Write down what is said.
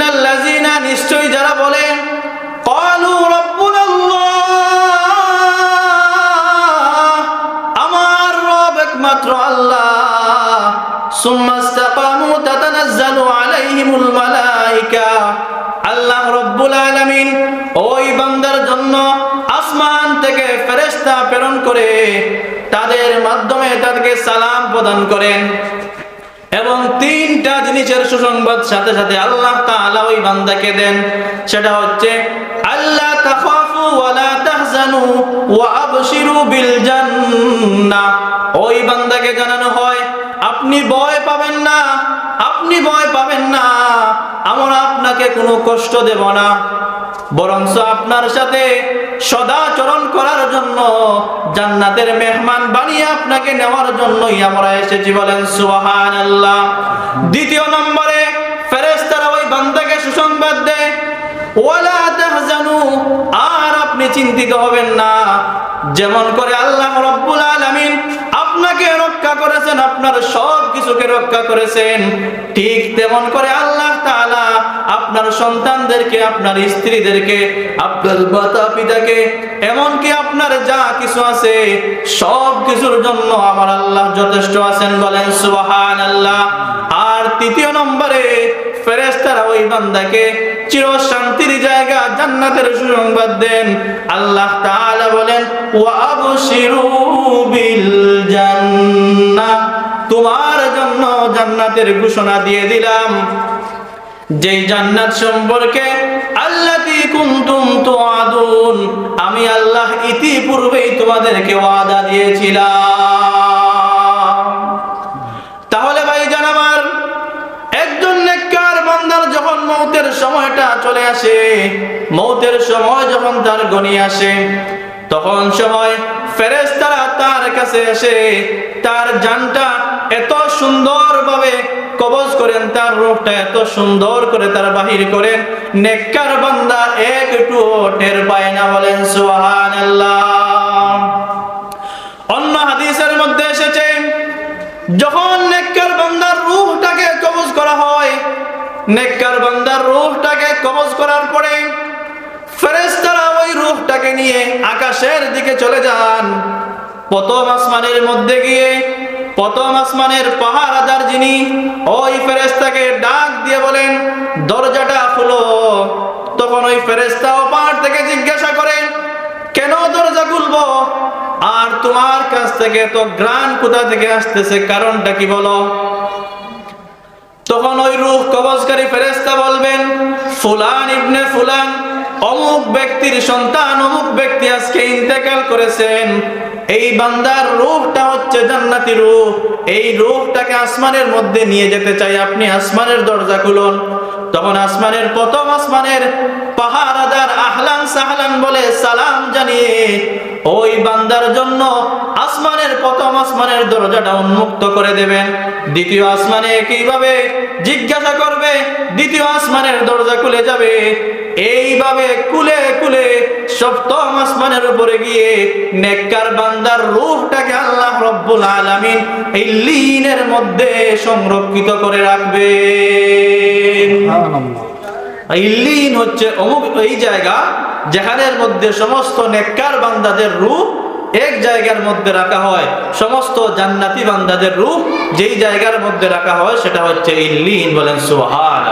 ইন্নাল্লাযীনা নিশ্চয় যারা বলে ক্বালু রাব্বুনাল্লাহ আমার রব একমাত্র আল্লাহ সুম্মা ইসতাকামু তাতানাজ্জালু আলাইহিমুল মালায়েকা আল্লাহ রাব্বুল আলামিন ওই বান্দার জন্য আসমান থেকে ফেরেশতা প্রেরণ করে তাদের মাধ্যমে তাদেরকে সালাম প্রদান করেন এবং তিনটা জিনিসের সুসংবাদ সাথে সাথে আল্লাহ তাআলা ওই বান্দাকে দেন সেটা হচ্ছে আল্লাহ তাখাফু ওয়া লা তাহজানু ওয়া আবশিরু বিল জান্নাহ ওই বান্দাকে জানানো হয় আপনি ভয় পাবেন না আমরা আপনাকে কোনো কষ্ট দেব না বরঞ্চ আপনার সাথে সদাচরণ করার জন্য জান্নাতের মেহমান বানিয়ে আপনাকে নেওয়ার জন্যই আমরা এসেছি বলেন সুবহানাল্লাহ। দ্বিতীয় নম্বরে ফেরেশতারা ওই বান্দাকে সুসংবাদ দেয় ওয়ালা তাহজানু আর আপনি চিন্তিত হবেন না যেমন করে আল্লাহ রাব্বুল আলামিন আপনাকে রক্ষা করেছেন আপনার সব কিছুকে রক্ষা করেছেন ঠিক তেমন করে আল্লাহ তাআলা আপনার সন্তানদেরকে আপনার স্ত্রীদেরকে আপনার মাতা পিতাকে এমনকি আপনার যা কিছু আছে সব কিছুর জন্য আমার আল্লাহ যথেষ্ট আছেন বলেন সুবহানাল্লাহ। আর তৃতীয় নম্বরে ফেরেশতারা ওই বান্দাকে চিরশান্তির জায়গা জান্নাতের সুসংবাদ দেন আল্লাহ তাআলা বলেন ওয়া আবশিরু বিল জান্নাহ তোমার জন্য জান্নাতের ঘোষণা দিয়ে দিলাম যেই জান্নাত সম্পর্কে আল্লাতী কুনতুম তুআদুন আমি আল্লাহ ইতিপূর্বেই তোমাদেরকে ওয়াদা দিয়েছিলাম। তাহলে ভাইজান আমার একজন নেককার বান্দার যখন মওতের সময়টা চলে আসে মওতের সময় যখন তার ঘনিয়ে আসে তখন সময় ফেরেশতারা তার কাছে এসে তার জানটা এত সুন্দরভাবে কবজ করেন তার রূহটা এত সুন্দর করে তার বাহির করেন নেককার বান্দা একটু টের পায় না বলেন সুবহানাল্লাহ। অন্য হাদিসের মধ্যে এসেছে যখন নেককার বান্দার রূহটাকে কবজ করা হয় নেককার বান্দার রূহটাকে কবজ করার পরে ফেরেশতারা ওই রূহটাকে নিয়ে আকাশের দিকে চলে যান প্রথম আসমানের মধ্যে গিয়ে প্রথম আসমানের পাহারাদার যিনি ওই ফেরেশতাকে ডাক দিয়ে বলেন দরজাটা খুলো তখন ওই ফেরেশতা ওপার থেকে জিজ্ঞাসা করেন কেন দরজা খুলবো আর তোমার কাছ থেকে তো ঘ্রাণ কোথা থেকে আসতেছে কারণটা কি বলো তখন ওই রূহ কবজকারী ফেরেশতা বলবেন ফুলান ইবনে ফুলান অমুক ব্যক্তির সন্তান অমুক ব্যক্তি আজকে ইন্তেকাল করেছেন এই বান্দার রূহটা হচ্ছে জান্নাতি রূহ এই রূহটাকে আসমানের মধ্যে নিয়ে যেতে চাই আপনি আসমানের দরজা খুলুন তখন আসমানের প্রথম আসমানের পাহারাদার আহলান সাহলান বলে সালাম জানিয়ে ওই বান্দার জন্য আসমানের প্রথম আসমানের দরজাটা উন্মুক্ত করে দেবেন দ্বিতীয় আসমানে একইভাবে জিজ্ঞাসা করবে দ্বিতীয় আসমানের দরজা খুলে যাবে এইভাবে কুলে কুলে সপ্তম আসমানের উপরে গিয়ে নেককার বান্দার রূহটাকে আল্লাহ রাব্বুল আলামিন ইল্লিনের মধ্যে সংরক্ষিত করে রাখবেন। ইল্লিন হচ্ছে অমুক এই জায়গা যেখানের মধ্যে সমস্ত নেককার বান্দাদের রূহ এক জায়গার মধ্যে রাখা হয় সমস্ত জান্নাতি বান্দাদের রূহ যেই জায়গার মধ্যে রাখা হয় সেটা হচ্ছে ইল্লিন বলেন সুবহান।